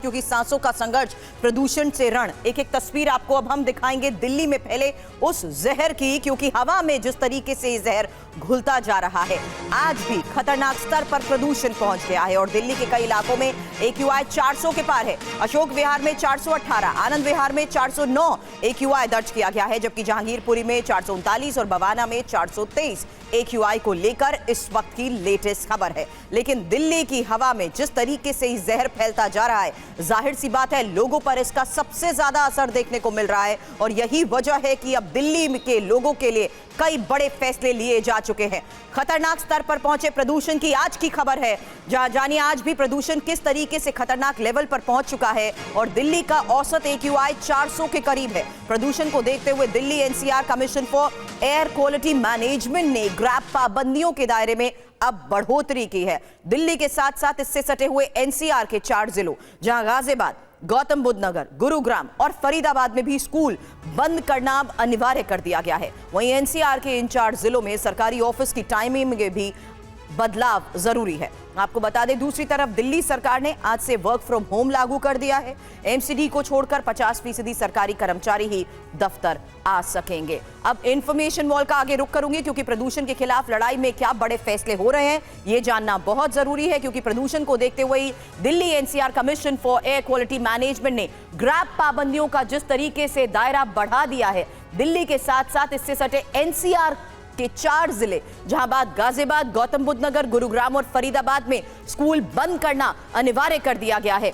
क्योंकि सांसों का संघर्ष, प्रदूषण से रण। एक एक तस्वीर आपको अब हम दिखाएंगे दिल्ली में फैले उस जहर की, क्योंकि हवा में जिस तरीके से ये जहर घुलता जा रहा है, आज भी खतरनाक स्तर पर प्रदूषण पहुंच गया है और दिल्ली के कई इलाकों में AQI 400 के पार है। अशोक विहार में 418, आनंद विहार में 409 AQI दर्ज किया गया है, जबकि जहांगीरपुरी में 439 और बवाना में 423 AQI को लेकर इस वक्त की लेटेस्ट खबर है। लेकिन दिल्ली की हवा में जिस तरीके से जहर फैलता जा रहा है, जाहिर सी बात है लोगों पर इसका सबसे ज्यादा असर देखने को मिल रहा है और यही वजह है कि अब दिल्ली के लोगों के लिए कई बड़े फैसले लिए जा चुके हैं। खतरनाक स्तर पर पहुंचे प्रदूषण की आज की खबर है, जानिए आज भी प्रदूषण किस तरीके से खतरनाक लेवल पर पहुंच चुका है और दिल्ली का औसत AQI 400 के करीब है। प्रदूषण को देखते हुए Delhi NCR commission for air quality management ने ग्रैब पाबंदियों के दायरे में अब बढ़ोतरी की है। दिल्ली के साथ साथ इससे सटे हुए NCR के 4 जिलों जहां गाजियाबाद, गौतम बुद्ध नगर, गुरुग्राम और फरीदाबाद में भी स्कूल बंद करना अब अनिवार्य कर दिया गया है। वहीं NCR के इन 4 जिलों में सरकारी ऑफिस की टाइमिंग में भी बदलाव जरूरी है। आपको बता दें, दूसरी तरफ दिल्ली सरकार ने आज से वर्क फ्रॉम होम लागू कर दिया है। MCD को छोड़कर 50% सरकारी कर्मचारी ही दफ्तर आ सकेंगे। अब इंफॉर्मेशन वॉल का आगे रुख करूंगी, क्योंकि प्रदूषण के खिलाफ लड़ाई में क्या बड़े फैसले हो रहे हैं ये जानना बहुत जरूरी है, क्योंकि प्रदूषण को देखते हुए Delhi NCR commission for air quality management ने ग्रैब पाबंदियों का जिस तरीके से दायरा बढ़ा दिया है, दिल्ली के साथ साथ इससे सटे NCR के 4 जिले जहांबाद, गाजियाबाद, गौतम बुद्ध नगर, गुरुग्राम और फरीदाबाद में स्कूल बंद करना अनिवार्य कर दिया गया है।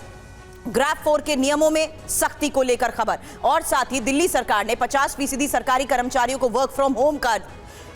ग्रैब 4 के नियमों में सख्ती को लेकर खबर और साथ ही दिल्ली सरकार ने 50% सरकारी कर्मचारियों को वर्क फ्रॉम होम का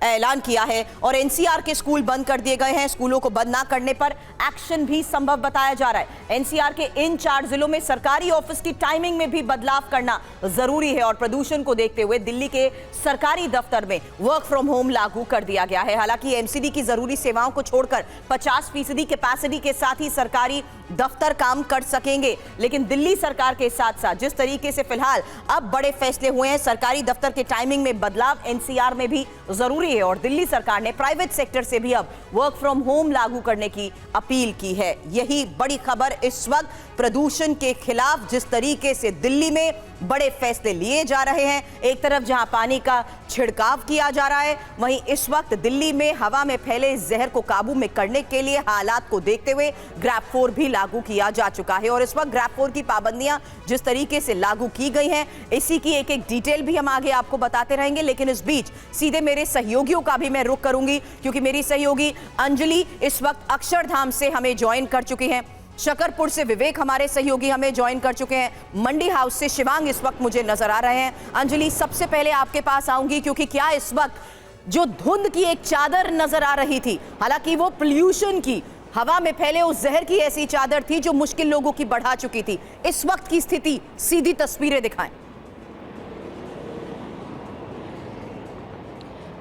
ऐलान किया है और NCR के स्कूल बंद कर दिए गए हैं। स्कूलों को बंद ना करने पर एक्शन भी संभव बताया जा रहा है। NCR के इन 4 जिलों में सरकारी ऑफिस की टाइमिंग में भी बदलाव करना जरूरी है और प्रदूषण को देखते हुए दिल्ली के सरकारी दफ्तर में वर्क फ्रॉम होम लागू कर दिया गया है। हालांकि MCD की जरूरी सेवाओं को छोड़कर 50% कैपेसिटी के साथ ही सरकारी दफ्तर काम कर सकेंगे, लेकिन दिल्ली सरकार के साथ साथ जिस तरीके से फिलहाल अब बड़े फैसले हुए हैं, सरकारी दफ्तर के टाइमिंग में बदलाव NCR में भी जरूरी है और दिल्ली सरकार ने प्राइवेट सेक्टर से भी अब वर्क फ्रॉम होम लागू करने की अपील की है। यही बड़ी खबर इस वक्त प्रदूषण के खिलाफ जिस तरीके से दिल्ली में बड़े फैसले लिए जा रहे हैं। एक तरफ जहां पानी का छिड़काव किया जा रहा है, वहीं इस वक्त दिल्ली में हवा में फैले जहर को काबू में करने के लिए हालात को देखते हुए ग्रैब 4 भी लागू किया जा चुका है और इस वक्त ग्रैब 4 की पाबंदियां जिस तरीके से लागू की गई हैं, इसी की एक एक डिटेल भी हम आगे आपको बताते रहेंगे। लेकिन इस बीच सीधे मेरे सहयोगियों का भी मैं रुख करूंगी, क्योंकि मेरी सहयोगी अंजलि इस वक्त अक्षरधाम से हमें ज्वाइन कर चुकी हैं, शकरपुर से विवेक हमारे सहयोगी हमें ज्वाइन कर चुके हैं, मंडी हाउस से शिवांग इस वक्त मुझे नजर आ रहे हैं। अंजलि, सबसे पहले आपके पास आऊंगी, क्योंकि क्या इस वक्त जो धुंध की एक चादर नजर आ रही थी, हालांकि वो पोल्यूशन की, हवा में फैले उस जहर की ऐसी चादर थी जो मुश्किल लोगों की बढ़ा चुकी थी, इस वक्त की स्थिति सीधी तस्वीरें दिखाएं।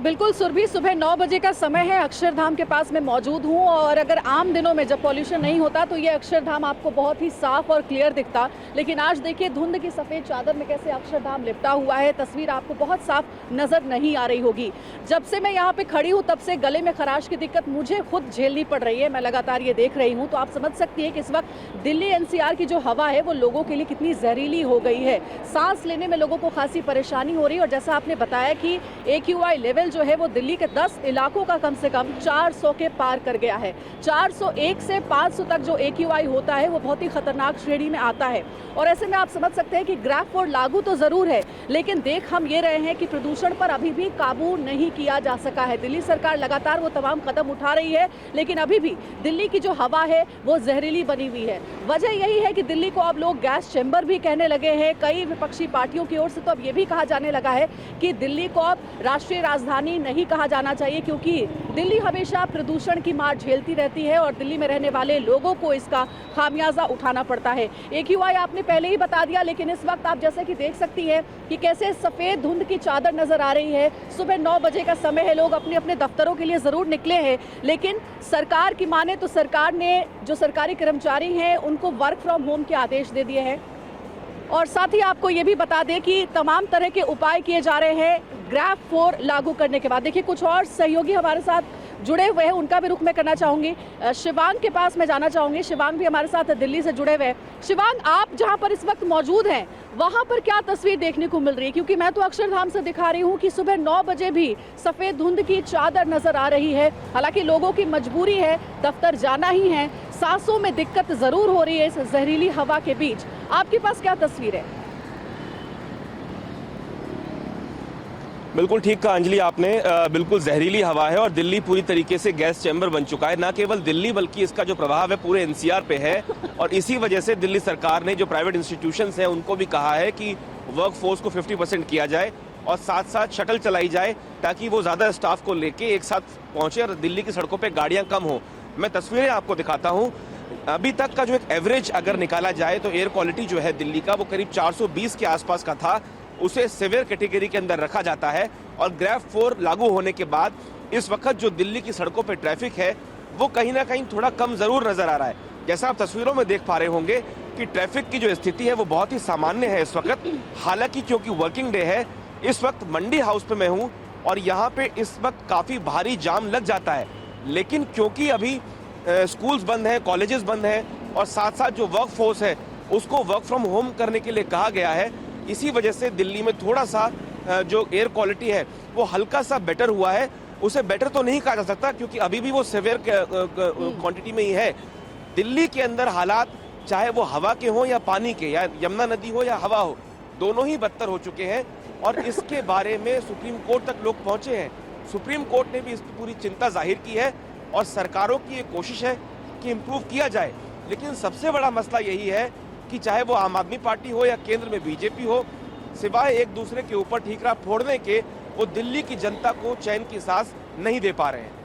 बिल्कुल सुरभि, सुबह 9 बजे का समय है, अक्षरधाम के पास मैं मौजूद हूं और अगर आम दिनों में जब पॉल्यूशन नहीं होता तो ये अक्षरधाम आपको बहुत ही साफ और क्लियर दिखता, लेकिन आज देखिए धुंध की सफ़ेद चादर में कैसे अक्षरधाम लिपटा हुआ है। तस्वीर आपको बहुत साफ नज़र नहीं आ रही होगी। जब से मैं यहाँ पे खड़ी हूँ तब से गले में खराश की दिक्कत मुझे खुद झेलनी पड़ रही है, मैं लगातार ये देख रही हूँ, तो आप समझ सकती हैं कि इस वक्त दिल्ली NCR की जो हवा है वो लोगों के लिए कितनी जहरीली हो गई है। सांस लेने में लोगों को खासी परेशानी हो रही है और जैसा आपने बताया कि AQI लेवल जो है वो दिल्ली के 10 इलाकों का कम से कम 400 के पार कर गया है। 401 से 500 तक जो AQI होता है वो बहुत ही खतरनाक श्रेणी में आता है और ऐसे में आप समझ सकते हैं कि ग्रैब 4 लागू तो जरूर है, लेकिन देख हम ये रहे हैं कि प्रदूषण पर अभी भी काबू नहीं किया जा सका है। दिल्ली सरकार लगातार वो तमाम कदम उठा रही है, लेकिन अभी भी दिल्ली की जो हवा है वो जहरीली बनी हुई है। वजह यही है कि दिल्ली को अब लोग गैस चैम्बर भी कहने लगे हैं। कई विपक्षी पार्टियों की ओर से तो अब ये भी कहा जाने लगा है कि दिल्ली को अब राष्ट्रीय राजधानी नहीं कहा जाना चाहिए, क्योंकि दिल्ली हमेशा प्रदूषण की मार झेलती रहती है और दिल्ली में रहने वाले लोगों को इसका खामियाजा उठाना पड़ता है। AQI आपने पहले ही बता दिया, लेकिन इस वक्त आप जैसे कि देख सकती हैं कि कैसे सफ़ेद धुंध की चादर नजर आ रही है। सुबह 9 बजे का समय है, लोग अपने अपने दफ्तरों के लिए ज़रूर निकले हैं, लेकिन सरकार की माने तो सरकार ने जो सरकारी कर्मचारी हैं उनको वर्क फ्रॉम होम के आदेश दे दिए हैं और साथ ही आपको ये भी बता दें कि तमाम तरह के उपाय किए जा रहे हैं ग्रैब 4 लागू करने के बाद। देखिए कुछ और सहयोगी हमारे साथ जुड़े हुए हैं, उनका भी रुख मैं करना चाहूंगी। शिवांग के पास मैं जाना चाहूंगी। शिवांग भी हमारे साथ दिल्ली से जुड़े हुए हैं। शिवांग, आप जहां पर इस वक्त मौजूद हैं वहां पर क्या तस्वीर देखने को मिल रही है? क्योंकि मैं तो अक्षरधाम से दिखा रही हूं कि सुबह 9 बजे भी सफेद धुंध की चादर नजर आ रही है। हालांकि लोगों की मजबूरी है, दफ्तर जाना ही है, सांसों में दिक्कत जरूर हो रही है इस जहरीली हवा के बीच। आपके पास क्या तस्वीर है? बिल्कुल ठीक कहा अंजलि आपने। बिल्कुल जहरीली हवा है और दिल्ली पूरी तरीके से गैस चैम्बर बन चुका है। ना केवल दिल्ली बल्कि इसका जो प्रभाव है पूरे एनसीआर पे है और इसी वजह से दिल्ली सरकार ने जो प्राइवेट इंस्टीट्यूशंस हैं उनको भी कहा है कि वर्क फोर्स को 50% किया जाए और साथ साथ शटल चलाई जाए ताकि वो ज़्यादा स्टाफ को लेके एक साथ पहुंचे और दिल्ली की सड़कों पर गाड़ियाँ कम हो। मैं तस्वीरें आपको दिखाता हूँ। अभी तक का जो एक एवरेज अगर निकाला जाए तो एयर क्वालिटी जो है दिल्ली का वो करीब 420 के आसपास का था। उसे सीवियर कैटेगरी के अंदर रखा जाता है और ग्रेड 4 लागू होने के बाद इस वक्त जो दिल्ली की सड़कों पर ट्रैफिक है वो कहीं ना कहीं थोड़ा कम जरूर नजर आ रहा है। जैसा आप तस्वीरों में देख पा रहे होंगे कि ट्रैफिक की जो स्थिति है वो बहुत ही सामान्य है इस वक्त। हालांकि क्योंकि वर्किंग डे है, इस वक्त मंडी हाउस पे मैं हूँ और यहाँ पे इस वक्त काफी भारी जाम लग जाता है। लेकिन क्योंकि अभी स्कूल्स बंद हैं, कॉलेजेस बंद हैं और साथ साथ जो वर्क फोर्स है उसको वर्क फ्रॉम होम करने के लिए कहा गया है, इसी वजह से दिल्ली में थोड़ा सा जो एयर क्वालिटी है वो हल्का सा बेटर हुआ है। उसे बेटर तो नहीं कहा जा सकता क्योंकि अभी भी वो सीवियर क्वांटिटी में ही है। दिल्ली के अंदर हालात चाहे वो हवा के हो या पानी के या यमुना नदी हो या हवा हो, दोनों ही बदतर हो चुके हैं और इसके बारे में सुप्रीम कोर्ट तक लोग पहुंचे हैं। सुप्रीम कोर्ट ने भी इस पर पूरी चिंता जाहिर की है और सरकारों की ये कोशिश है कि इम्प्रूव किया जाए। लेकिन सबसे बड़ा मसला यही है कि चाहे वो आम आदमी पार्टी हो या केंद्र में बीजेपी हो, सिवाय एक दूसरे के ऊपर ठीकरा फोड़ने के वो दिल्ली की जनता को चैन की सांस नहीं दे पा रहे हैं।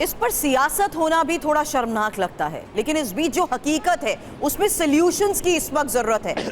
इस पर सियासत होना भी थोड़ा शर्मनाक लगता है, लेकिन इस बीच जो हकीकत है उसमें सॉल्यूशंस की इस वक्त जरूरत है।